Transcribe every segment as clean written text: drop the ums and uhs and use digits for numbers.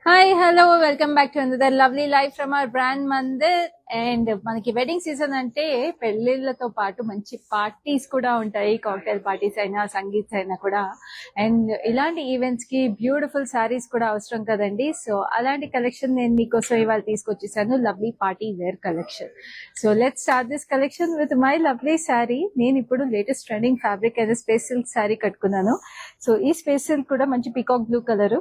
Hi hello welcome back to another lovely life from our brand Mandir. And మనకి wedding season అంటే పెళ్లిళ్ళతో పాటు మంచి parties కూడా ఉంటాయి, కాక్టైల్ పార్టీస్ అయినా సంగీత్స్ అయినా కూడా. అండ్ ఇలాంటి ఈవెంట్స్ కి బ్యూటిఫుల్ సారీస్ కూడా అవసరం కదండి. సో అలాంటి కలెక్షన్ నేను మీకోసం ఇవాళ తీసుకొచ్చేసాను, lovely party wear collection. So let's start this collection with my lovely sari. నేను ఇప్పుడు లేటెస్ట్ ట్రెండింగ్ ఫ్యాబ్రిక్ అయిన స్పేస్ సిల్క్ శారీ కట్టుకున్నాను. సో ఈ స్పేస్ సిల్క్ కూడా మంచి పీకాక్ బ్లూ కలర్,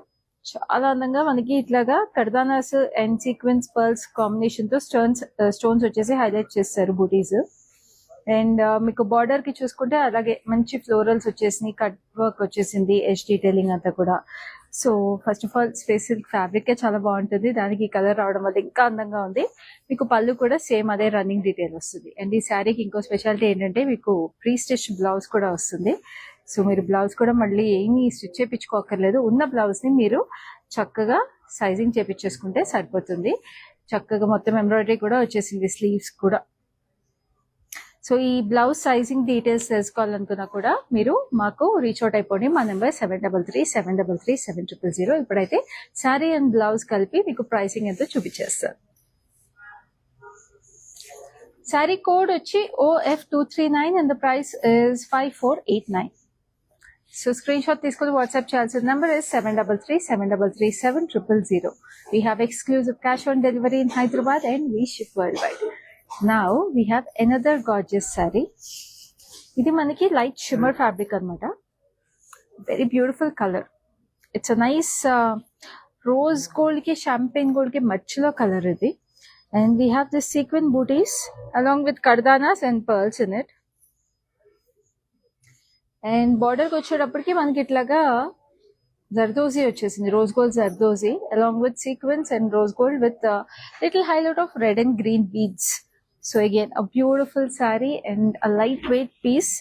చాలా అందంగా మనకి ఇట్లాగా కర్దానాస్ అండ్ సీక్వెన్స్ పర్ల్స్ కాంబినేషన్ తో స్టోన్స్ వచ్చేసి హైలైట్ చేస్తారు బూటీస్. అండ్ మీకు బార్డర్ కి చూసుకుంటే అలాగే మంచి ఫ్లోరల్స్ వచ్చేసినాయి, కట్ వర్క్ వచ్చేసింది, ఎడ్జ్ డీటెయిలింగ్ అంతా కూడా. So first of all space silk fabric చాలా బాగుంటుంది, దానికి కలర్ రావడం వల్ల ఇంకా అందంగా ఉంది. మీకు పళ్ళు కూడా సేమ్ అదే రన్నింగ్ డీటెయిల్ వస్తుంది. అండ్ ఈ శారీకి ఇంకో స్పెషాలిటీ ఏంటంటే మీకు ప్రీ స్టిచ్ బ్లౌజ్ కూడా వస్తుంది. సో మీరు బ్లౌజ్ కూడా మళ్ళీ ఏమి స్టిచ్ చేయించుకోకర్లేదు, ఉన్న బ్లౌజ్ ని మీరు చక్కగా సైజింగ్ చేపించేసుకుంటే సరిపోతుంది. చక్కగా మొత్తం ఎంబ్రాయిడరీ కూడా వచ్చేసింది, స్లీవ్స్ కూడా. సో ఈ బ్లౌజ్ సైజింగ్ డీటెయిల్స్ తెలుసుకోవాలనుకున్నా కూడా మీరు మాకు రీచ్ అవుట్ అయిపోండి. మా నెంబర్ 7337337000. ఇప్పుడైతే శారీ అండ్ బ్లౌజ్ కలిపి మీకు ప్రైసింగ్ ఎంతో చూపించేస్తారు. శారీ కోడ్ వచ్చి OF239 and the price is 5489. So screenshot తీసుకొని వాట్సాప్ చేయాల్సిన number is 7337337000. We have exclusive cash on delivery in Hyderabad and we ship worldwide. Now we have another gorgeous saree. ఇది మనకి light shimmer fabric అన్నమాట. Very beautiful colour. It's a nice rose gold కి champagne gold కి మధ్యలో colour ఇది. And we have this sequin booties along with kardanas and pearls in it. And border కి వచ్చేటప్పటికి మనకి ఇట్లాగా జర్దోజీ వచ్చేసింది, rose gold zardozi along with sequins and rose gold with a little highlight of red and green beads. So again a beautiful saree and a lightweight piece,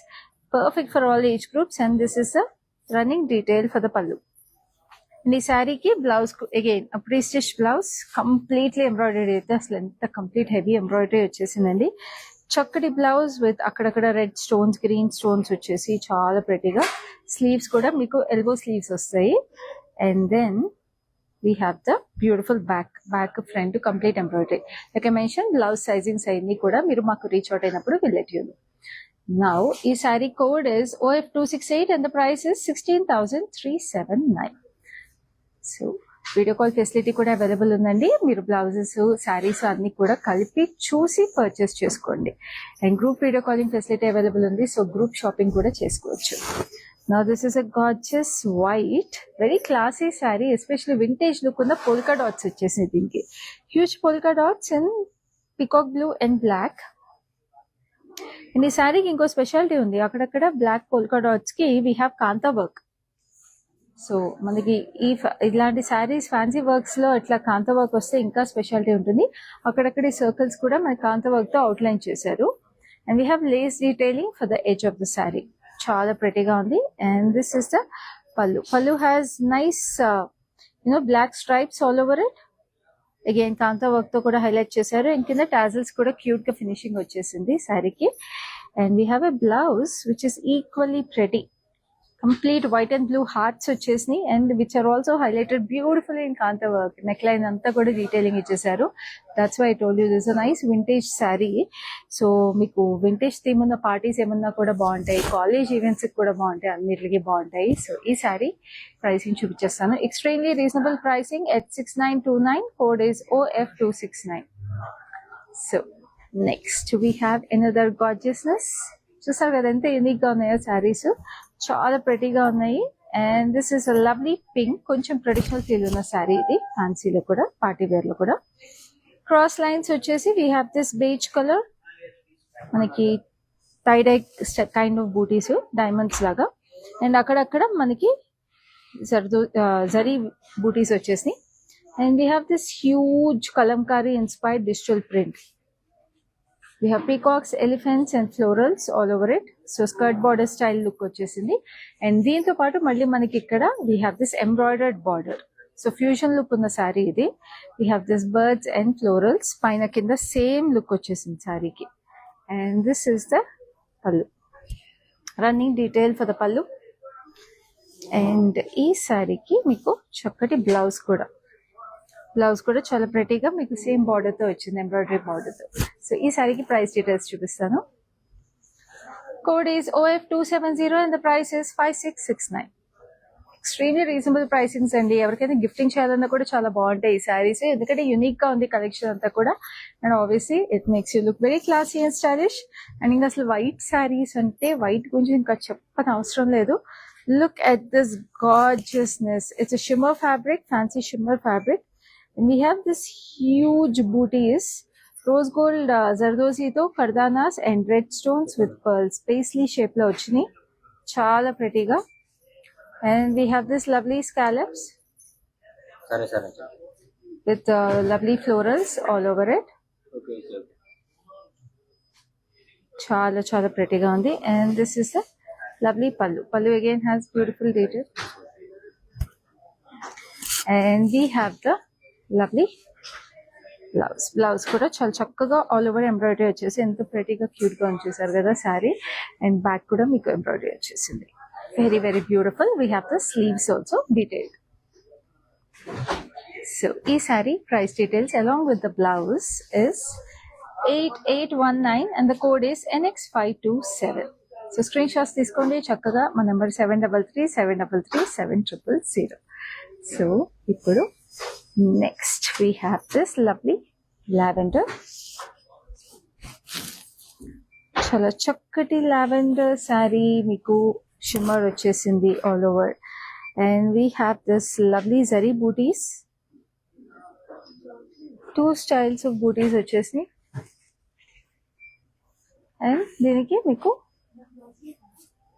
perfect for all age groups. And this is a running detail for the pallu. ఈ శారీకి blouse again pre stitch blouse, completely embroidery అయితే అసలు ఎంత complete heavy embroidery వచ్చేసిందండి. చక్కటి blouse with అక్కడక్కడ red stones, green stones వచ్చేసి చాలా ప్రెటీగా. స్లీవ్స్ కూడా మీకు ఎల్బో స్లీవ్స్ వస్తాయి. And then we have the beautiful back front complete embroidery. Like I mention blouse sizings అన్ని కూడా మీరు మాకు రీచ్ అవుట్ అయినప్పుడు will let you know. Now ఈ sari code is OF268 and the price is 16,379. So video call facility కూడా available ఉందండి. మీరు blouses, saris అన్ని కూడా కలిపి చూసి పర్చేస్ చేసుకోండి. And group video calling facility available ఉంది, సో గ్రూప్ షాపింగ్ కూడా చేసుకోవచ్చు. Now this is a gorgeous white very classy sari, especially vintage look ఉన్న పోల్కా డాట్స్ వచ్చేసింది దీనికి. Huge polka dots in peacock blue and black. And ఈ శారీకి ఇంకో speciality ఉంది, అక్కడక్కడ బ్లాక్ పోల్కా డాట్స్ కి we have kantha work. So మనకి ఇలాంటి శారీస్ ఫ్యాన్సీ వర్క్స్ లో ఇట్లా కాంత వర్క్ వస్తే ఇంకా స్పెషాలిటీ ఉంటుంది. అక్కడక్కడ సర్కిల్స్ కూడా మన కాంత వర్క్ తో అవుట్లైన్ చేశారు. And we have lace detailing for the edge of the sari, చాలా ప్రెటీగా ఉంది. And this is the pallu. Pallu has nice black stripes all over it. Again kantha work తో కూడా హైలైట్ చేశారు. అండ్ కింద టాజిల్స్ కూడా క్యూట్ గా ఫినిషింగ్ వచ్చేసింది శారీకి. And we have a blouse which is equally pretty. Complete white and blue hearts వచ్చేసినాయి and which are also highlighted beautiful in kantha work. Neck line అంతా కూడా డీటెయిలింగ్ ఇచ్చేసారు. That's why I told you this a nice vintage sari. So మీకు vintage theme ఉన్న parties ఏమన్నా కూడా బాగుంటాయి, college events కూడా బాగుంటాయి, అన్నిటికీ బాగుంటాయి. సో ఈ శారీ ప్రైసింగ్ చూపించేస్తాను. Extremely reasonable pricing at 6929. Code is OF269. So next we have another gorgeousness. చూసారు కదా ఎంత యూనిక్ గా ఉన్నాయో శారీస్, చాలా ప్రెటీగా ఉన్నాయి. And this is a lovely pink, కొంచెం ట్రెడిషనల్ ఫీల్ ఉన్న శారీ ఇది, ఫ్యాన్సీలో కూడా పార్టీ వేర్ లో కూడా. క్రాస్ లైన్స్ వచ్చేసి we have this beige colour, మనకి టైడై కైండ్ ఆఫ్ బూటీస్, డైమండ్స్ లాగా. అండ్ అక్కడక్కడ మనకి జరీ బూటీస్ వచ్చేసి. And we have this huge Kalamkari inspired digital print. We have peacocks, elephants and florals all over it. So skirt border style look వచ్చేసింది. And దీంతో పాటు మళ్ళీ మనకి ఇక్కడ we have this embroidered border. So fusion look ఉన్న శారీ ఇది. We have this birds and florals. పైన కింద సేమ్ లుక్ వచ్చేసింది శారీకి. అండ్ దిస్ ఇస్ ద పల్లు, రన్నింగ్ డీటెయిల్ ఫర్ ద పల్లు. అండ్ ఈ శారీకి మీకు చక్కటి బ్లౌజ్ కూడా బ్లౌజ్ కూడా చాలా ప్రెటీగా మీకు సేమ్ బార్డర్ తో వచ్చింది, ఎంబ్రాయిడరీ బార్డర్ తో. సో ఈ సారీకి ప్రైస్ డీటెయిల్స్ చూపిస్తాను. Code is OF270 and the price is 5669. Extremely reasonable pricings అండి. ఎవరికైనా గిఫ్టింగ్ చేయాలన్నా కూడా చాలా బాగుంటాయి ఈ శారీస్, ఎందుకంటే యూనిక్ గా ఉంది కలెక్షన్ అంతా కూడా. And obviously it makes you look very classy and stylish. And ఇంకా అసలు వైట్ శారీస్ అంటే వైట్ గురించి ఇంకా చెప్పని అవసరం లేదు. Look at this gorgeousness. ఇట్స్ a shimmer fabric, fancy shimmer fabric, and we have this huge booties, rose gold జర్దోజీతో కర్దానాస్ and red stones with pearls paisley shape లో వచ్చినాయి, చాలా ప్రెటీగా. And we have this lovely scallops with lovely florals all over it. Chala chala pretty ga undi. And this is the lovely pallu. Pallu again has beautiful detail. And we have the lovely blouse. Blouse kuda chala chakkaga all over embroidery vachesi ento pretty ga cute ga unchesaru kada saree. And back kuda meeku embroidery vachesindi. Very very beautiful. We have the sleeves also detailed. So ee saree price details along with the blouse is 8819 and the code is NX527. So screenshots తీసుకోండి చక్కగా. మా number 7337337000. So ఇప్పుడు next we have this lovely lavender. చాలా చక్కటి lavender sari, మీకు shimmer వచ్చేసింది all over. And we have this lovely zari booties. 2 styles of booties వచ్చేసినాయి. And దీనికి మీకు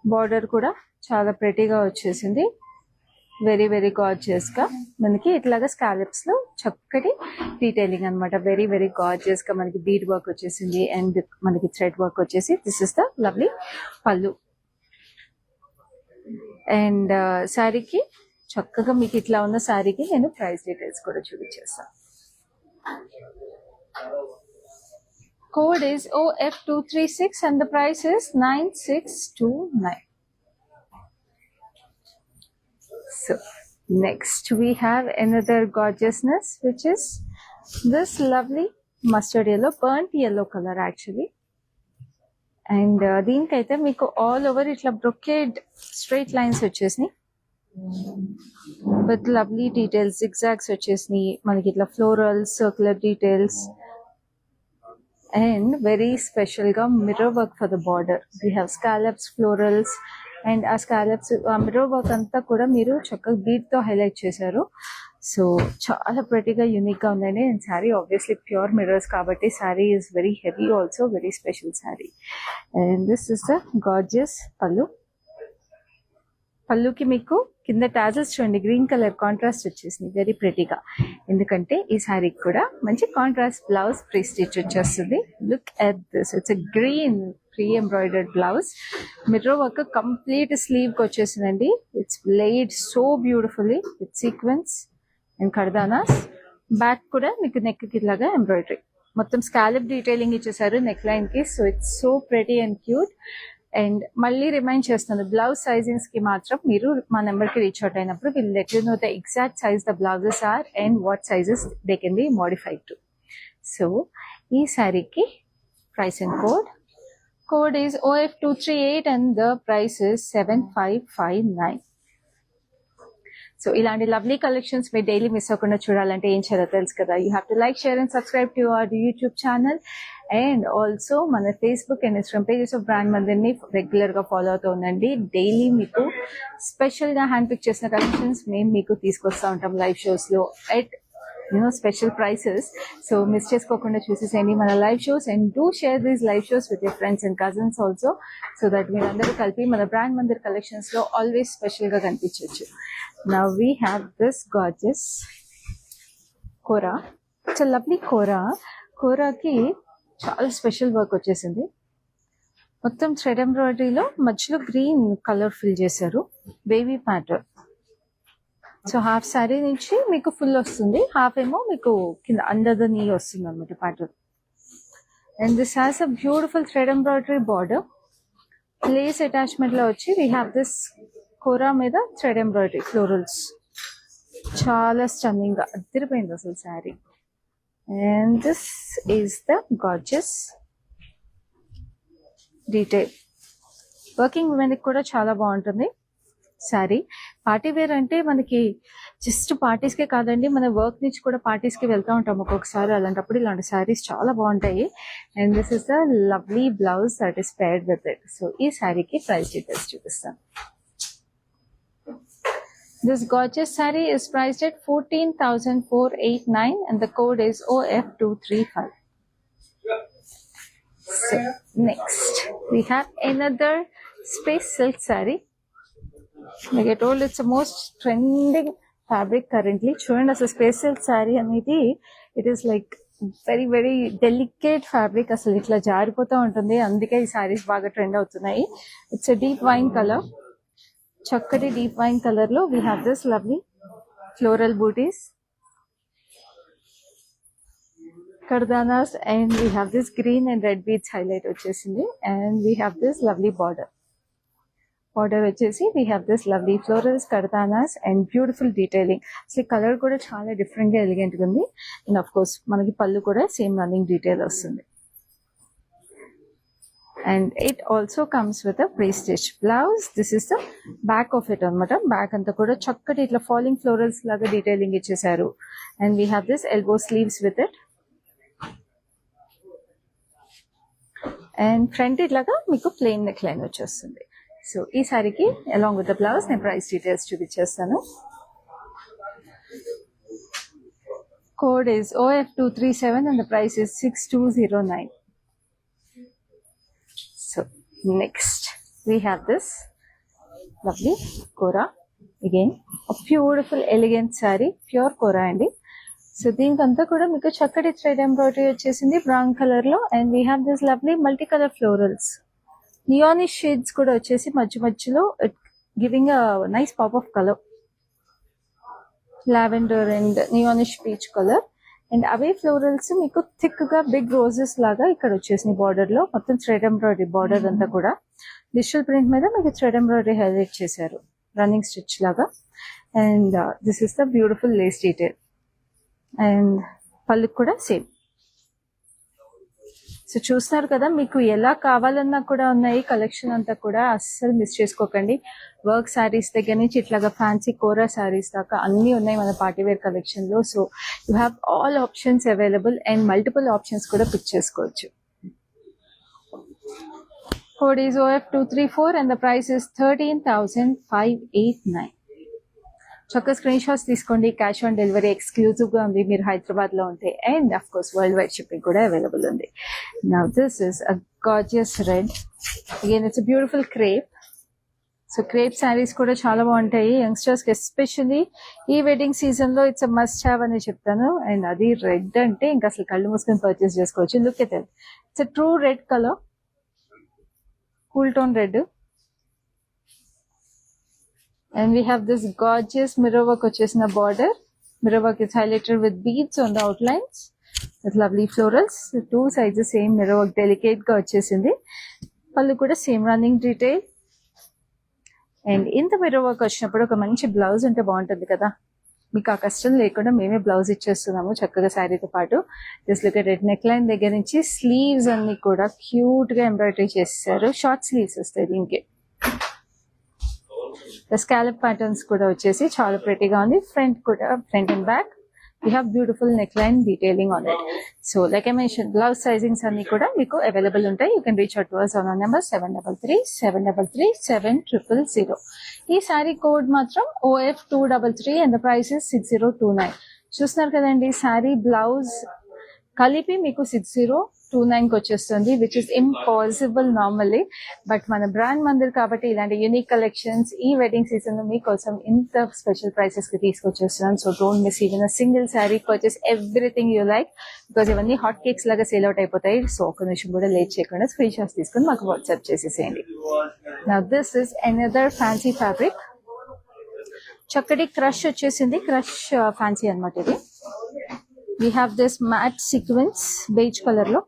బార్డర్ కూడా చాలా ప్రెటీగా వచ్చేసింది, వెరీ వెరీ గార్జియస్ గా. మనకి ఇట్లాగా స్కాలప్స్ లో చక్కటి డీటెయిలింగ్ అన్నమాట. వెరీ వెరీ గార్జియస్ గా మనకి బీడ్ వర్క్ వచ్చేసింది అండ్ మనకి థ్రెడ్ వర్క్ వచ్చేసి. దిస్ ఇస్ ద లవ్లీ పళ్ళు. అండ్ శారీకి చక్కగా మీకు ఇట్లా ఉన్న శారీకి నేను ప్రైస్ డీటెయిల్స్ కూడా చూపించేస్తాను. Code is OF236 and the price is 9629. So next we have another gorgeousness, which is this lovely mustard yellow, burnt yellow color actually. And దీనికైతే మీకు ఆల్ ఓవర్ ఇట్లా బ్రొకేడ్ స్ట్రైట్ లైన్స్ వచ్చేసినాయి with lovely details, zigzags వచ్చేసినాయి మనకి ఇట్లా floral circular details. And very special గా mirror work for the border. We have scallops, florals. And ఆ scallops ఆ మిర్రర్ వర్క్ అంతా కూడా మీరు చక్కగా బీట్ తో హైలైట్ చేశారు. సో చాలా ప్రెటీగా యూనిక్ గా ఉందండి. And sari obviously pure mirrors కాబట్టి sari is very heavy also, very special sari. And this is the gorgeous pallu. పళ్ళుకి మీకు కింద టాజల్స్ చూడండి గ్రీన్ కలర్ కాంట్రాస్ట్ వచ్చేసింది, వెరీ ప్రెటీగా. ఎందుకంటే ఈ శారీకి కూడా మంచి కాంట్రాస్ట్ బ్లౌజ్ ప్రీ స్టిచ్ వచ్చేస్తుంది. Look at this, it's a green pre embroidered blouse. Mirror work complete sleeve కి వచ్చేసిందండి. It's laid so beautifully with sequins and kardanas. Back కూడా మీకు నెక్ కి ఇలాగా ఎంబ్రాయిడరీ, మొత్తం స్కాలప్ డీటెయిలింగ్ ఇచ్చేసారు నెక్ లైన్ కి. So it's so pretty and cute. And మళ్ళీ రిమైండ్ చేస్తాను, బ్లౌజ్ సైజింగ్స్ కి మాత్రం మీరు మా నెంబర్ కి రీచ్ అవుట్ అయినప్పుడు will let you know the exact size the blouses are and what sizes they can be modified to. So ఈ శారీకి price and code is OF238 and the price is 7559. So ఇలాంటి lovely collections మీరు daily miss అవ్వకుండా చూడాలంటే ఏం చేయాలో తెలుసు కదా. You have to like, share and subscribe to our YouTube channel. And also మన Facebook and Instagram pages of brand మందిర్ని రెగ్యులర్ గా ఫాలో అవుతూ ఉండండి. డైలీ మీకు స్పెషల్ గా హ్యాండ్ పిక్ చేసిన కలెక్షన్స్ మేము మీకు తీసుకొస్తా ఉంటాం లైవ్ షోస్ లో at special prices. So miss చేసుకోకుండా చూసేసేయండి మన live shows. And do share these live shows with your friends and cousins also, so that మీరందరూ కలిపి మన బ్రాండ్ మందిర్ కలెక్షన్స్ లో ఆల్వేస్ స్పెషల్ గా కనిపించవచ్చు. Now we have this gorgeous Kora. It's a lovely Kora. కోరాకి చాలా స్పెషల్ వర్క్ వచ్చేసింది. మొత్తం థ్రెడ్ ఎంబ్రాయిడరీలో మధ్యలో గ్రీన్ కలర్ ఫిల్ చేశారు, baby pattern. So half sari నుంచి మీకు ఫుల్ వస్తుంది, హాఫ్ ఏమో మీకు కింద అండర్ ద నీ వస్తుంది అనమాట pattern. And this has a beautiful thread embroidery border, lace attachment లో వచ్చి వీ హ్యావ్ దిస్ కోరా మీద థ్రెడ్ ఎంబ్రాయిడరీ ఫ్లోరల్స్. చాలా స్టన్నింగ్ గా అదిరిపోయింది అసలు sari. And this is the gorgeous detail. Working women కి కూడా చాలా బాగుంటుంది శారీ. పార్టీ వేర్ అంటే మనకి జస్ట్ పార్టీస్ కే కాదండి, మన వర్క్ నుంచి కూడా పార్టీస్ కి వెళ్తూ ఉంటాం ఒక్కొక్కసారి. అలాంటప్పుడు ఇలాంటి శారీస్ చాలా బాగుంటాయి. And this is the lovely blouse that is paired with it. So ఈ శారీకి ప్రైస్ డీటెయిల్స్ చూపిస్తాను. This gorgeous saree is priced at 14,489 and the code is OF235. So next we have another space silk saree. Like I told, it's the most trending fabric currently. చూడండి అసలు space silk sari అనేది it is like very very delicate fabric. అసలు ఇట్లా జారిపోతూ ఉంటుంది, అందుకే ఈ శారీస్ బాగా trend అవుతున్నాయి. It's a deep wine colour, చక్కటి డీప్ వైన్ కలర్ లో we have this lovely floral butis, kardanas, and we have this green and red beads highlight వచ్చేసింది. And we have this lovely border వచ్చేసి we have this lovely florals, kardanas and beautiful detailing. అసలు colour కూడా చాలా different గా elegant గా ఉంది. And of course మనకి పళ్ళు కూడా సేమ్ రన్నింగ్ డీటెయిల్ వస్తుంది. And it also comes with a pre stitch blouse. This is the back of it అనమాట. బ్యాక్ అంతా కూడా చక్కటి ఇట్లా ఫాలింగ్ ఫ్లోరల్స్ లాగా డీటెయిలింగ్ ఇచ్చేసారు. And we have this elbow sleeves with it. And front ఇట్లాగా మీకు ప్లెయిన్ నెక్ లైన్ వచ్చేస్తుంది. సో ఈ సారీకి అలాంగ్ విత్ ద బ్లౌజ్ నేను ప్రైస్ డీటెయిల్స్ చూపించేస్తాను. Code is OF237 and the price is 6209. So next we have this lovely Kora. Again a beautiful elegant saree, pure Kora అండి. So దీనికంతా కూడా మీకు చక్కటి థ్రెడ్ ఎంబ్రాయిడరీ వచ్చేసింది బ్రౌన్ కలర్ లో. And we have this lovely multi colour florals, neonish shades కూడా వచ్చేసి మధ్య మధ్యలో giving a nice pop of colour, lavender and neonish peach colour. And అవే ఫ్లోరల్స్ మీకు థిక్ గా బిగ్ రోజెస్ లాగా ఇక్కడ వచ్చేసింది బార్డర్ లో. మొత్తం థ్రెడ్ ఎంబ్రాయిడరీ బార్డర్ అంతా కూడా డిజిటల్ ప్రింట్ మీద మీకు థ్రెడ్ ఎంబ్రాయిడరీ హైలైట్ చేశారు రన్నింగ్ స్టిచ్ లాగా. And this is the beautiful Lay's detail. And pallu కూడా సేమ్. సో చూస్తున్నారు కదా, మీకు ఎలా కావాలన్నా కూడా ఉన్నాయి కలెక్షన్ అంతా కూడా. అస్సలు మిస్ చేసుకోకండి. వర్క్ శారీస్ దగ్గర నుంచి ఇట్లాగా ఫ్యాన్సీ కోరా శారీస్ దాకా అన్ని ఉన్నాయి మన పార్టీ వేర్ కలెక్షన్ లో. So you have all options available and multiple options కూడా పిక్ చేసుకోవచ్చు. Code is OF234 and the price is 13,589. చక్క స్క్రీన్ షాట్స్ తీసుకోండి. క్యాష్ ఆన్ డెలివరీ ఎక్స్క్లూజివ్ గా ఉంది మీరు హైదరాబాద్ లో ఉంటే. And of course world wide shipping కూడా అవైలబుల్ ఉంది. Now this is a gorgeous red. Again it's beautiful crepe. So crepe saris కూడా చాలా బాగుంటాయి యంగ్స్టర్స్ కి, ఎస్పెషల్లీ ఈ వెడ్డింగ్ సీజన్ లో ఇట్స్ మస్ట్ హ్యావ్ అని చెప్తాను. అండ్ అది రెడ్ అంటే ఇంకా అసలు కళ్ళు మూసుకొని పర్చేస్ చేసుకోవచ్చు. Look at it, it's true red colour, cool tone red. And we have this gorgeous mirror work వచ్చేసిన border. Mirror work is highlighted with beads on the outlines with lovely florals. Two sides same mirror work, delicate గా వచ్చేసింది. పళ్ళు కూడా same running detail. And ఇంత mirror work వచ్చినప్పుడు ఒక మంచి blouse ఉంటే బాగుంటుంది కదా. మీకు ఆ కష్టం లేకుండా మేమే బ్లౌజ్ ఇచ్చేస్తున్నాము చక్కగా శారీతో పాటు. Just look at red neck line దగ్గర నుంచి స్లీవ్స్ అన్ని కూడా క్యూట్ గా ఎంబ్రాయిడరీ చేస్తారు. షార్ట్ స్లీవ్స్ వస్తాయి దీనికి. స్కాలప్ ప్యాటర్న్స్ కూడా వచ్చేసి చాలా ప్రెటీగా ఉంది. ఫ్రంట్ కూడా, front and back we have beautiful neckline detailing on it. So like I mentioned, blouse sizings అన్ని కూడా మీకు అవైలబుల్ ఉంటాయి. You can reach out to us on our number 7337337000. ఈ సారీ కోడ్ మాత్రం OF233 and the price is 6029. చూస్తున్నారు కదండి, sorry blouse కలిపి మీకు 6029 కి వచ్చేస్తుంది, which is impossible normally. But మన బ్రాండ్ మందిర్ కాబట్టి ఇలాంటి యూనిక్ కలెక్షన్స్ ఈ వెడ్డింగ్ సీజన్ లో మీకోసం ఇంత స్పెషల్ ప్రైసెస్ కి తీసుకొచ్చేస్తున్నాను. So don't miss even single sari, purchase everything you like, because ఇవన్నీ హాట్ కేక్స్ లాగా సేల్ అవుట్ అయిపోతాయి. సో ఒక నిమిషం కూడా లేట్ చేయకుండా స్క్రీన్ షాట్స్ తీసుకుని మాకు వాట్సాప్ చేసేసేయండి. Now this is another fancy fabric. చక్కటి క్రష్ వచ్చేసింది, క్రష్ ఫ్యాన్సీ అన్నమాట ఇది. We have this matte sequence beige color lo,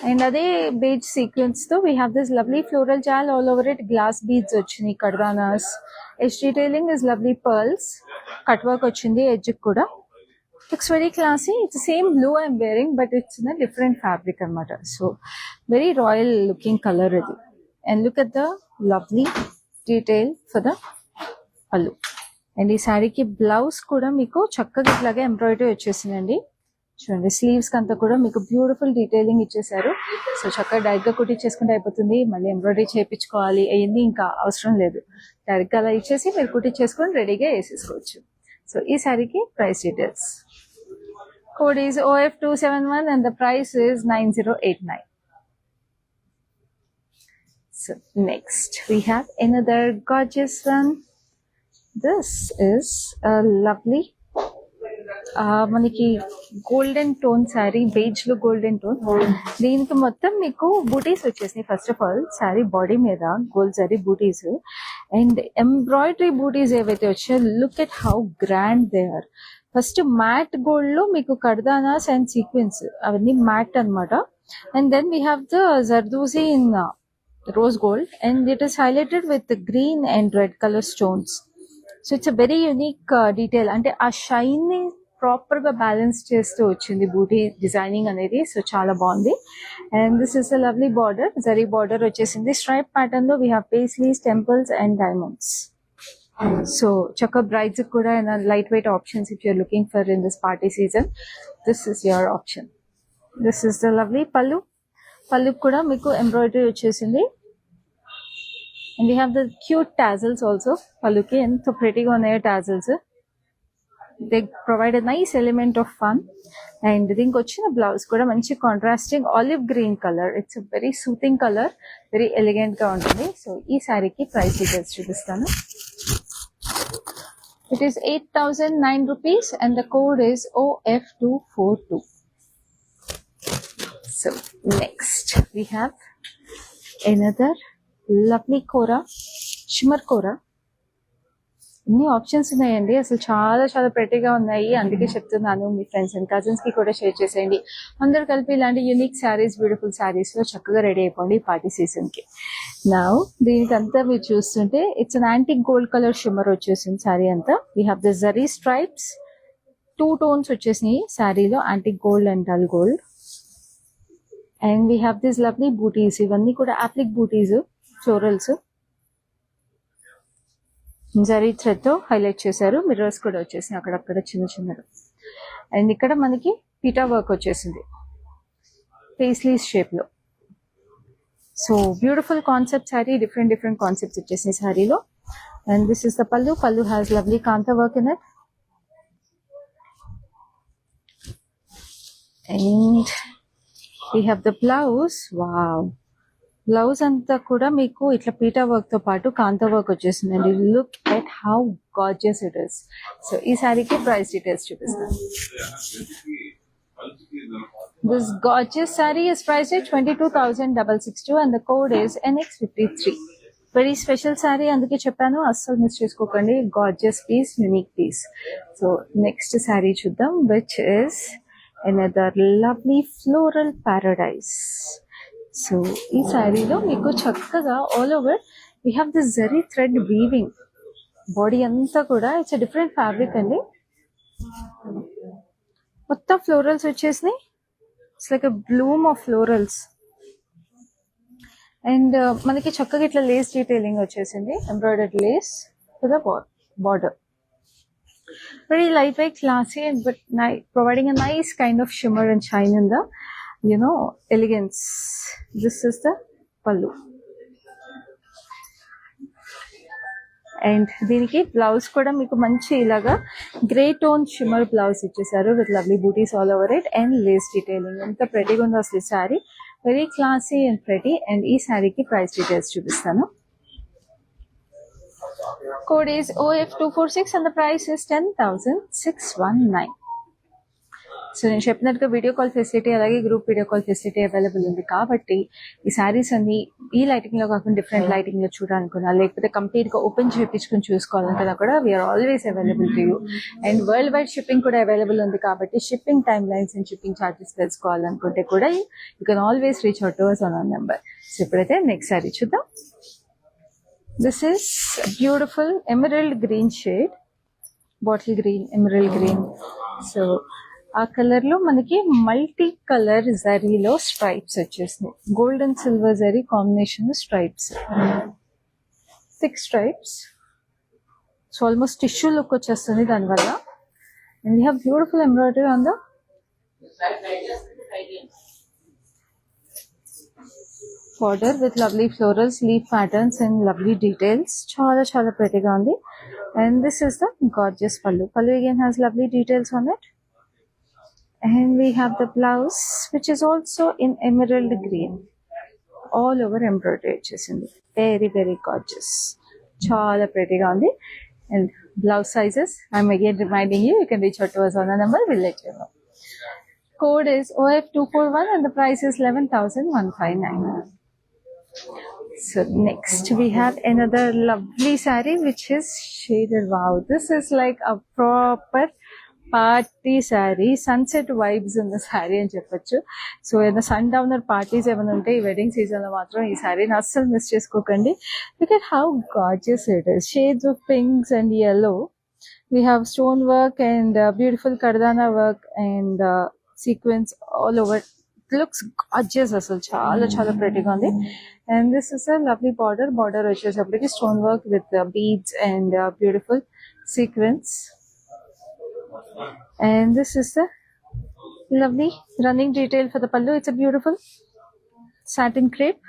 and ade beige sequence tho we have this lovely floral jal all over it. Glass beads ochini, kardanas edge detailing is lovely pearls, cut work వచ్చింది edge కూడా. Looks very classy. It's the same blue I'm wearing, but it's in a different fabric anamata. So very royal looking color idi. And look at the lovely detail for the pallu. And ఈ సారీకి blouse కూడా మీకు చక్కగా ఇట్లాగే embroidery వచ్చేసిందండి. చూడండి sleeves అంతా కూడా మీకు బ్యూటిఫుల్ డీటెయిలింగ్ ఇచ్చేసారు. సో చక్కగా డైరెక్ట్ గా కుట్టించేసుకుంటే అయిపోతుంది. మళ్ళీ ఎంబ్రాయిడరీ చేయించుకోవాలి అయ్యింది ఇంకా అవసరం లేదు. డైరెక్ట్ గా అలా ఇచ్చేసి మీరు కుట్టించేసుకొని రెడీగా వేసేసుకోవచ్చు. సో ఈ సారీకి price details. Code is OF271 and the price is 9089. So next we have another gorgeous one. This is a lovely మనకి గోల్డెన్ టోన్ శారీ, బేజ్ లో గోల్డెన్ టోన్. దీనికి మొత్తం మీకు బూటీస్ వచ్చేసినాయి. First of all sari body మీద gold sari butis and embroidery butis ఏవైతే వచ్చాయో look at how grand they are. First matte gold లో మీకు కర్దానాస్ అండ్ సీక్వెన్స్ అవన్నీ మ్యాట్ అన్నమాట. And then we have the zardozi in rose gold and it is highlighted with green and red colour stones. So it's a very unique detail. అంటే ఆ shining proper గా balance చేస్తూ వచ్చింది బూటీ designing అనేది. So చాలా బాగుంది. And this is a lovely border, zari border వచ్చేసింది. Stripe pattern లో we have paisleys, temples and diamonds. So చక్క బ్రైడ్స్ కూడా light weight options if you're looking for in this party season, this is your option. This is the lovely pallu. Pallu కూడా మీకు embroidery వచ్చేసింది. And we have the cute tassels also. పల్లుకి ఎంత ప్రెటీగా ఉన్నాయో tassels. They provide a nice element of fun. And దీనికి వచ్చిన blouse కూడా మంచి contrasting olive green colour. It's very soothing colour, very elegant గా ఉంటుంది. సో ఈ శారీకి ప్రైస్ డీటెయిల్స్ చూపిస్తాను. It is 8,009 rupees and the code is OF242. So next we have another lovely kora, shimmer kora. ఇన్ని options ఉన్నాయండి. అసలు చాలా చాలా ప్రెటీగా ఉన్నాయి. అందుకే చెప్తున్నాను, మీ ఫ్రెండ్స్ అండ్ కజిన్స్ కి కూడా షేర్ చేసేయండి. అందరు కలిపి ఇలాంటి యూనిక్ శారీస్, బ్యూటిఫుల్ శారీస్ లో చక్కగా రెడీ అయిపోండి పార్టీ సీజన్ కి. నౌ దీనికంతా మీరు చూస్తుంటే it's an antique gold colour shimmer వచ్చేసింది శారీ అంతా. We have the zari stripes, 2 tones వచ్చేసినాయి శారీలో, antique gold and dull gold. And we have this lovely butis. ఇవన్నీ కూడా applique butis, florals zari thread తో హైలైట్ చేశారు. మిర్రర్స్ కూడా వచ్చేసింది అక్కడక్కడ చిన్న చిన్నగా. అండ్ ఇక్కడ మనకి పీటా వర్క్ వచ్చేసింది పేస్లీస్ షేప్ లో. So beautiful concept sari, different different concepts వచ్చేసినాయి శారీలో. And this is the pallu. Pallu has lovely kantha work in it. And we have the blouse. Wow, blouse అంతా కూడా మీకు ఇట్లా పీటా వర్క్ తో పాటు కాంతా వర్క్ వచ్చేసిందండి. Look at how gorgeous it is. So ఈ సారీకి ప్రైస్ డీటెయిల్స్ చూపిస్తాను. This gorgeous sari is priced at 22,662 and the code is NX53. Very special sari, అందుకే చెప్పాను అస్సలు మిస్ చేసుకోకండి. Gorgeous piece, unique piece. So next sari చూద్దాం, which is another lovely floral paradise. So ఈ శారీలో మీకు చక్కగా all over we have this zari thread weaving. Body అంతా కూడా ఇట్స్ ఎ డిఫరెంట్ ఫ్యాబ్రిక్ అండి. మొత్తం ఫ్లోరల్స్ వచ్చేసినాయి. It's like a bloom of florals. And మనకి చక్కగా ఇట్లా లేస్ డీటెయిలింగ్ వచ్చేసింది, embroidered lace for the border. Very lightweight, classy, but providing a nice kind of shimmer and shine in the elegance. This is the pallu. అండ్ దీనికి blouse కూడా మీకు మంచి ఇలాగా గ్రే టోన్ షిమ్మర్ బ్లౌజ్ ఇచ్చేసారు with lovely bootis all over it and lace detailing. ఎంత ప్రెటీగా ఉందో అసలు ఈ sari, very classy and pretty. And ఈ శారీకి ప్రైస్ డీటెయిల్స్ చూపిస్తాను. Code is OF246 and the price is 10,619. So నేను చెప్పినట్టుగా వీడియో కాల్ ఫెసిలిటీ అలాగే group video call facility available ఉంది. కాబట్టి ఈ శారీస్ అన్ని ఈ లైటింగ్ లో కాకుండా డిఫరెంట్ లైటింగ్ లో చూడాలనుకున్నా, లేకపోతే కంప్లీట్ గా ఓపెన్ చేయించుకుని చూసుకోవాలనుకున్నా కూడా we're always available to you. And world wide shipping కూడా అవైలబుల్ ఉంది. కాబట్టి shipping timelines and shipping charges తెలుసుకోవాలనుకుంటే కూడా you can always reach out to us on our number. So ఇప్పుడైతే నెక్స్ట్ శారీ చూద్దాం. This is a beautiful emerald green shade, bottle green, emerald green. So ఆ colour లో మనకి multi colour జరీలో stripes వచ్చేసినాయి. Gold and silver zari combination stripes, thick stripes. So almost tissue look వచ్చేస్తుంది దానివల్ల. And we have beautiful embroidery on the border with lovely florals, leaf patterns and lovely details. Chala chala pretty ga undi. And this is the gorgeous pallu. Pallu again has lovely details on it. And we have the blouse, which is also in emerald green, all over embroidery వచ్చేసింది. Very very gorgeous. Chala pretty ga undi. And blouse sizes, I'm again reminding you, you can reach out to us on the number, we'll let you know. Code is OF241 and the price is 11,159. So next we have another lovely saree which is shaded. Wow, this is like a proper party saree. Sunset vibes in the saree అని చెప్పొచ్చు. So ఏదైనా sun downer parties ఏమైనా ఉంటే ఈ wedding season లో మాత్రం ఈ శారీని అస్సలు మిస్ చేసుకోకండి. Look at how gorgeous it is. Shades of pinks and yellow. We have stone work and beautiful kardana work and sequins all over. It looks gorgeous asal, chala chala pretty ga undi. And this is a lovely border వచ్చేసప్పటికి stone work with beads and beautiful sequins. And this is a lovely running detail for the pallu. It's a beautiful satin crepe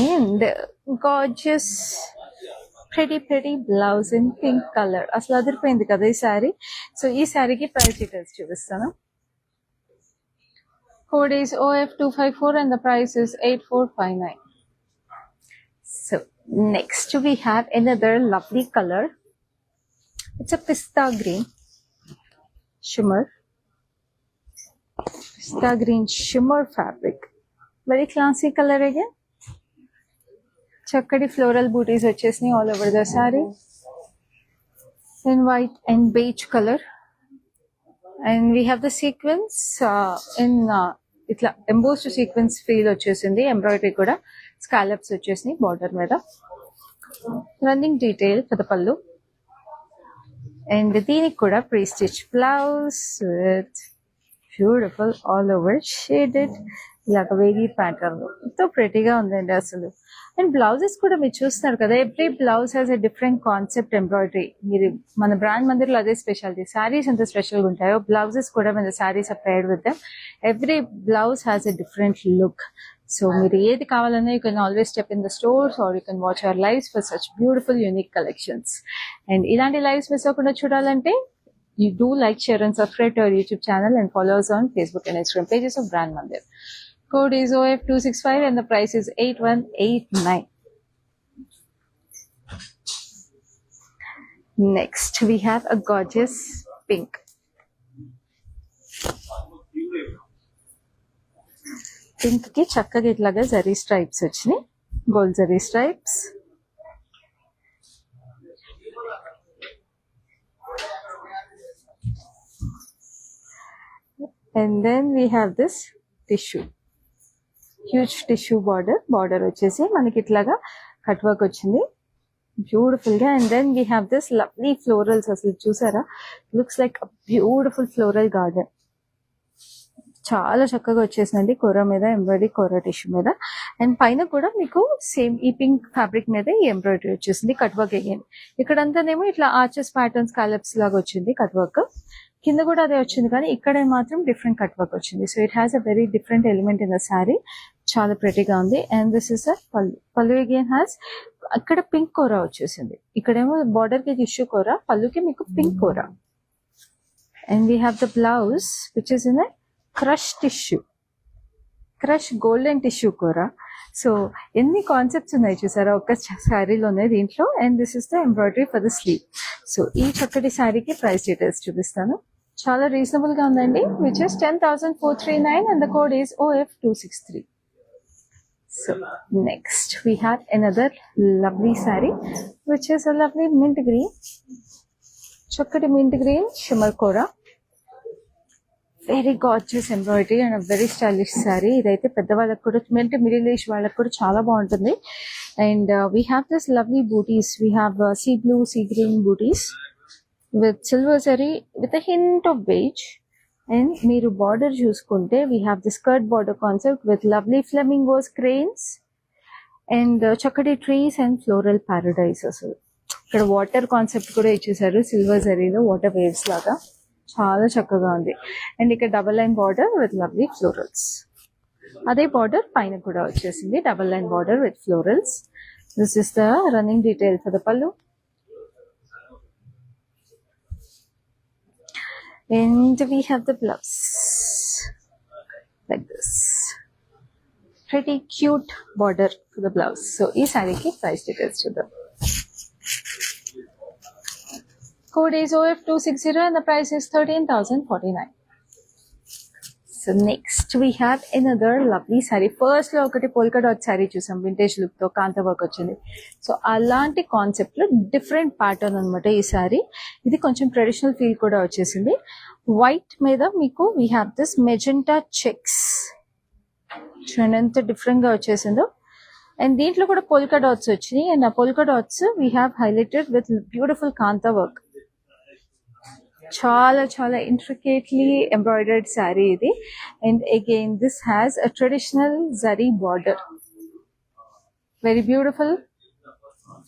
and gorgeous pretty blouse in pink color. అసలు అదిరిపోయింది కదా ఈ sari. So ఈ శారీకి price details చూపిస్తాను. Code is OF254 and the price is 8459. So next we have another lovely color. It's a pista green shimmer. Pista green shimmer fabric. Very classy color again. Chakkadi floral booties వచ్చేసినాయి all over the saree. In white and beige color. And we have the sequins in itla embossed sequins feel వచ్చేసింది. Embroidery కూడా scallops వచ్చేసినాయి border మీద. Running detail for the పల్లు. And దీనికి కూడా pre stitch blouse with beautiful all over shaded ఇలాగ వేగి pattern. ఎంతో ప్రెటీగా ఉందండి అసలు. అండ్ బ్లౌజెస్ కూడా మీరు చూస్తున్నారు కదా, every blouse has a different concept embroidery. మీరు మన బ్రాండ్ మందిర్లో అదే స్పెషాలిటీ. శారీస్ ఎంత స్పెషల్గా ఉంటాయో బ్లౌజెస్ కూడా మన saris are paired with them. Every blouse has a different look. So మీరు ఏది కావాలన్నా you can always step in the stores or you can watch our lives for such beautiful unique collections. And ఇలాంటి lives miss అవ్వకుండా చూడాలంటే you do like, share and subscribe to our YouTube channel and follow us on Facebook and Instagram pages of Brand Mandir. Code is OF265 and the price is 8189. Next we have a gorgeous pink. Pink ki chakkaga itlaga zari stripes vachini, gold zari stripes. And then we have this tissue, huge tissue border వచ్చేసి మనకి ఇట్లాగా cut work వచ్చింది beautiful గా. And then we have this lovely florals. అసలు చూసారా, looks like a beautiful floral garden. చాలా చక్కగా వచ్చేసిందండి కోర మీద, ఎంబ్రాయిడరీ కోర టిష్యూ మీద. అండ్ పైన కూడా మీకు సేమ్ ఈ పింక్ ఫ్యాబ్రిక్ మీద ఈ ఎంబ్రాయిడరీ వచ్చేసింది, కట్ వర్క్ అయ్యింది. ఇక్కడంతానేమో ఇట్లా ఆర్చెస్ ప్యాటర్న్స్ కాలప్స్ లాగా వచ్చింది కట్ వర్క్. కింద కూడా అదే వచ్చింది, కానీ ఇక్కడ మాత్రం డిఫరెంట్ కట్ వర్క్ వచ్చింది. So it has a very different element in the sari. చాలా ప్రెటీగా ఉంది. అండ్ దిస్ ఇస్ అ పల్లు. పల్లు అగైన్ హ్యాస్ అక్కడ పింక్ కూర వచ్చేసింది, ఇక్కడేమో బార్డర్ కి టిష్యూ కూర, పల్లుకి మీకు పింక్ కూర. And we have the blouse which is in a crush tissue, crush golden tissue కూర. సో ఎన్ని కాన్సెప్ట్స్ ఉన్నాయి చూసారా ఒక్క శారీలోనే దీంట్లో. And this is the embroidery for the slew. So ఈ చక్కటి శారీకి ప్రైస్ డీటెయిల్స్ చూపిస్తాను. చాలా రీజనబుల్ గా ఉందండి, which is 10,439 and the code is OF263. So next we have another lovely saree which is a lovely mint green, చక్కటి mint green shimmer kora, very gorgeous embroidery and very stylish sari. ఇదైతే పెద్దవాళ్ళకి కూడా అంటే middle age వాళ్ళకి కూడా చాలా బాగుంటుంది. And we have this lovely bootis. We have sea blue, sea green bootis with silver zari with a hint of beige. And మీరు border చూసుకుంటే we have the skirt border concept with lovely flamingos cranes and చక్కటి trees and floral paradise. అసలు ఇక్కడ water concept కూడా ఇచ్చేసారు silver జరీలో, water waves లాగా చాలా చక్కగా ఉంది. అండ్ ఇక్కడ double line border with lovely florals. అదే బార్డర్ పైన కూడా వచ్చేసింది, double line border with florals. This is the running detail for the పల్లు. And we have the blouse like this. Pretty cute border for the blouse. So this saree ki price details to them. Code is OF260 and the price is 13,049. So next we have another lovely saree. First lo okati polka dot saree chusam, vintage look tho kanta work ochindi. So alanti concept lo different pattern anamata ee saree. Idi koncham traditional feel kuda vachesindi. White మీద మీకు we have this magenta checks. చూడండి ఎంత different గా వచ్చేసిందో. And దీంట్లో కూడా polka dots వచ్చినాయి. And ఆ polka dots we have highlighted with beautiful kantha work. చాలా చాలా ఇంట్రికేట్లీ ఎంబ్రాయిడర్డ్ శారీ ఇది. And again this has a traditional zari border. Very beautiful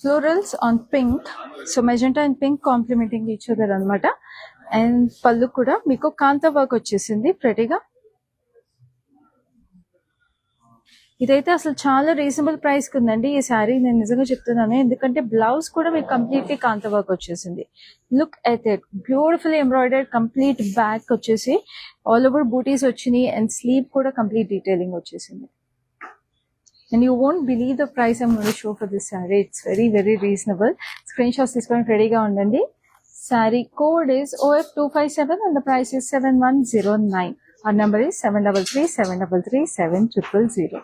florals on pink. So magenta and pink complimenting each other అనమాట. And pallu కూడా మీకు కాంతా work వచ్చేసింది ప్రెటీగా. ఇదైతే అసలు చాలా రీజనబుల్ ప్రైస్ కి ఉందండి ఈ శారీ, నేను నిజంగా చెప్తున్నాను. ఎందుకంటే బ్లౌజ్ కూడా మీకు కంప్లీట్లీ కాంతా వర్క్ వచ్చేసింది. Look at it, beautiful embroidered complete back వచ్చేసి ఆల్ ఓవర్ బూటీస్ వచ్చినాయి. అండ్ స్లీవ్ కూడా కంప్లీట్ డీటెయిలింగ్ వచ్చేసింది. And you won't believe the price I'm going to show for this sari. It's very very reasonable. Screen shots తీసుకోవడానికి రెడీగా ఉండండి. Saree code is OF257 and the price is 7109. Our number is 733-733-7000.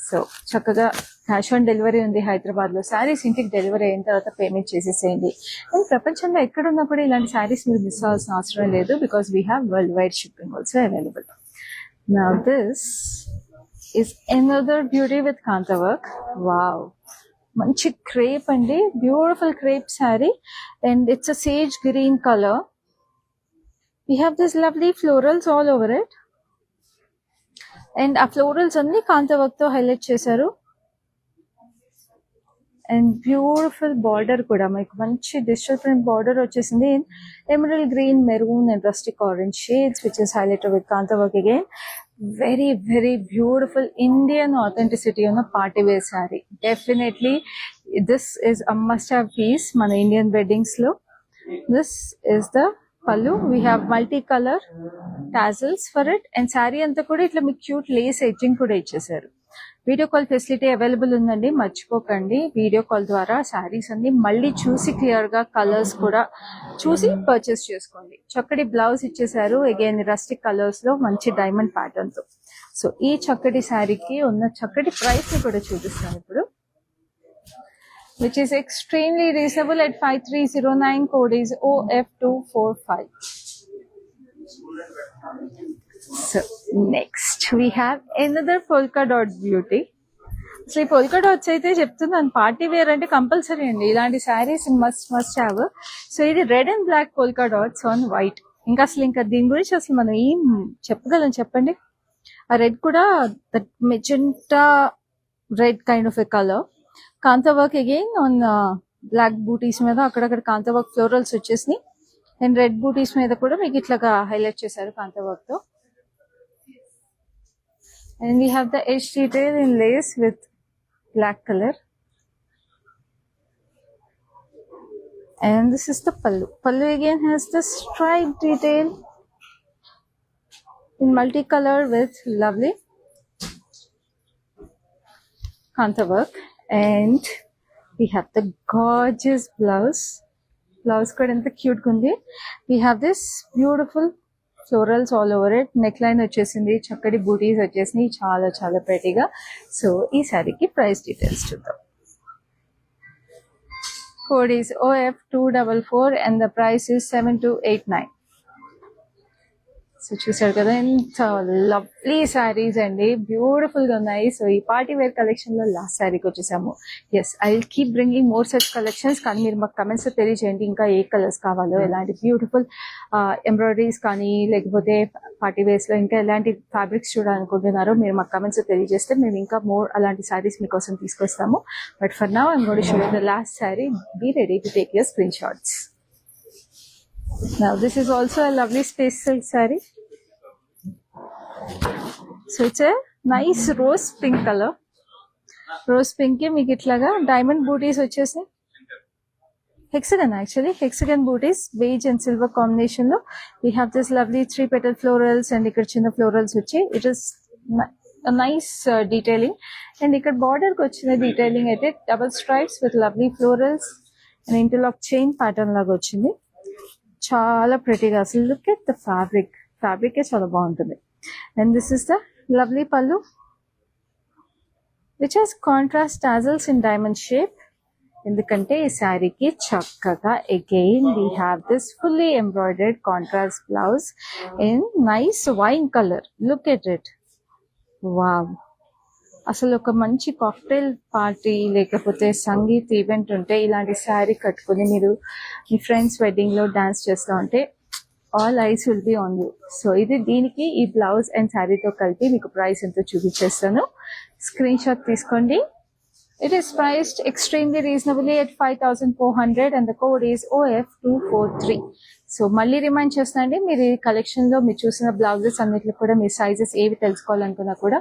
So చక్కగా cash on delivery ఉంది హైదరాబాద్ లో. శారీస్ ఇంటికి delivery అయిన తర్వాత payment చేసేసేయండి. అండ్ ప్రపంచంలో ఎక్కడున్నా కూడా ఇలాంటి శారీస్ మీరు మిస్ అవ్వాల్సిన అవసరం లేదు, because we have world wide shipping also available. Now this is another beauty with kantha work. Wow, మంచి క్రేప్ అండి, beautiful crepe sari. And it's a sage green colour. We have this lovely florals all over it. And ఆ florals అన్ని kantha work తో highlight చేశారు. And beautiful border కూడా మీకు మంచి digital print border వచ్చేసింది. Emerald green, maroon and rustic orange shades which is highlighted with kantha work again. Very very beautiful Indian authenticity on a party wear saree. Definitely this is a must have piece mana Indian weddings lo. This is the pallu. We have multicolor tassels for it and saree anta kuda itla మీకు cute lace edging kuda ఇచ్చేసారు. Video call facility available ఉందండి, మర్చిపోకండి. Video call ద్వారా శారీస్ అన్ని మళ్ళీ చూసి clear గా colours కూడా చూసి పర్చేస్ చేసుకోండి. చక్కటి బ్లౌజ్ ఇచ్చేసారు అగైన్ రస్టిక్ కలర్స్ లో మంచి డైమండ్ ప్యాటర్న్ తో. సో ఈ చక్కటి శారీకి ఉన్న చక్కటి ప్రైస్ ని కూడా చూపిస్తాను ఇప్పుడు, which is extremely reasonable at 5309. Code is OF245. So next we have another polka dot beauty. సో ఈ పొల్కా డాట్స్ అయితే చెప్తున్నాను, పార్టీ వేర్ అంటే కంపల్సరీ అండి ఇలాంటి శారీస్ మస్ట్ హ్యావ్. సో ఇది red and black polka dots on white. ఇంకా అసలు ఇంకా దీని గురించి అసలు మనం ఏం చెప్పగలం చెప్పండి. ఆ రెడ్ కూడా that magenta red kind of a colour. Kantha work again on black butis మీద అక్కడక్కడ కాంతా వర్క్ ఫ్లోరల్స్ వచ్చేసినాయి. అండ్ రెడ్ బూటీస్ మీద కూడా మీకు ఇట్లాగా హైలైట్ చేశారు కాంతా వర్క్ తో. And we have the edge detail in lace with black color. And this is the pallu. Pallu again has the stripe detail in multicolor with lovely kanta work. And we have the gorgeous blouse. Blouse kuda enta cute gundi. We have this beautiful florals all over it. Neck line వచ్చేసింది, చక్కటి బూటీస్ వచ్చేసినాయి, చాలా చాలా ప్రెటీగా. So ఈ శారీకి price details చూద్దాం. Code is OF244 and the price is 7289. So చూసారు కదా ఎంత లవ్లీ శారీస్ అండి, బ్యూటిఫుల్ గా ఉన్నాయి. సో ఈ పార్టీ వేర్ కలెక్షన్ లో లాస్ట్ శారీకి వచ్చేసాము. Yes, I will keep bringing more such collections. కానీ మీరు మాకు కమెంట్స్ లో తెలియజేయండి ఇంకా ఏ కలర్స్ కావాలో, ఎలాంటి బ్యూటిఫుల్ ఎంబ్రాయిడరీస్ కానీ లేకపోతే పార్టీ వేర్స్ లో ఇంకా ఎలాంటి ఫ్యాబ్రిక్స్ చూడాలనుకుంటున్నారో మీరు మాకు కమెంట్స్ లో తెలియజేస్తే మేము ఇంకా మోర్ అలాంటి శారీస్ మీకోసం తీసుకొస్తాము. But for now I'm going to show you the last sari. Be ready to take your screenshots. Now this is also a lovely space silk saree. So it's a nice rose pink color. Rose pink ki meeku itlaga diamond booties vachesi. Hexagon, actually hexagon booties, beige and silver combination lo we have this lovely 3 petal florals and ikkada chinna florals vachi. It is a nice detailing, and ikkada border ku vachina detailing aithe double stripes with lovely florals and interlock chain pattern laga vachindi. చాలా ప్రెటీగా, అసలు look at the ఫ్యాబ్రికే చాలా బాగుంటుంది. And this is the lovely pallu which has contrast tassels in diamond shape. ఎందుకంటే ఈ శారీకి చక్కగా again we have this fully embroidered contrast blouse in nice wine colour. Look at it, wow. అసలు ఒక మంచి కాక్టైల్ పార్టీ లేకపోతే సంగీత్ ఈవెంట్ ఉంటే ఇలాంటి శారీ కట్టుకుని మీరు మీ ఫ్రెండ్స్ వెడ్డింగ్ లో డాన్స్ చేస్తూ ఉంటే all ice will be on you. So ఇది దీనికి ఈ బ్లౌజ్ అండ్ శారీతో కలిపి మీకు ప్రైస్ ఎంతో చూపించేస్తాను. స్క్రీన్ షాట్ తీసుకోండి. It is priced extremely reasonably at 5,400 and the code is OF243. So మళ్ళీ రిమైండ్ చేస్తానండి, మీరు ఈ కలెక్షన్ లో మీరు చూసిన బ్లౌజెస్ అన్నిట్లో కూడా మీ సైజెస్ ఏవి తెలుసుకోవాలనుకున్నా కూడా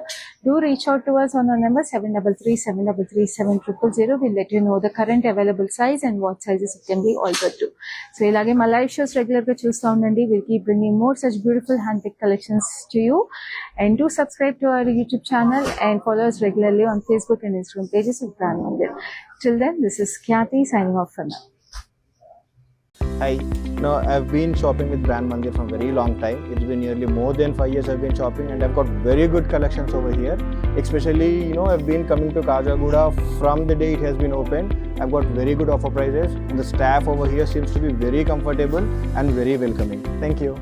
do reach out to us on our number 7337337000. We'll let you know the current available size and what sizes it can be altered to. So ఇలాగే మా లైవ్ షోస్ రెగ్యులర్ గా చూస్తూ ఉండండి. We'll keep bringing more such beautiful handpicked collections to you, and do subscribe to our YouTube channel and follow us regularly on Facebook and Instagram pages of Brand Mandir. Till then, this is Khyati signing off for now. Hi, I've been shopping with Brand Mandir from a very long time. It's been nearly more than 5 years I've been shopping, and I've got very good collections over here. Especially, I've been coming to Kajagoda from the day it has been opened. I've got very good offer prices, and the staff over here seems to be very comfortable and very welcoming. Thank you.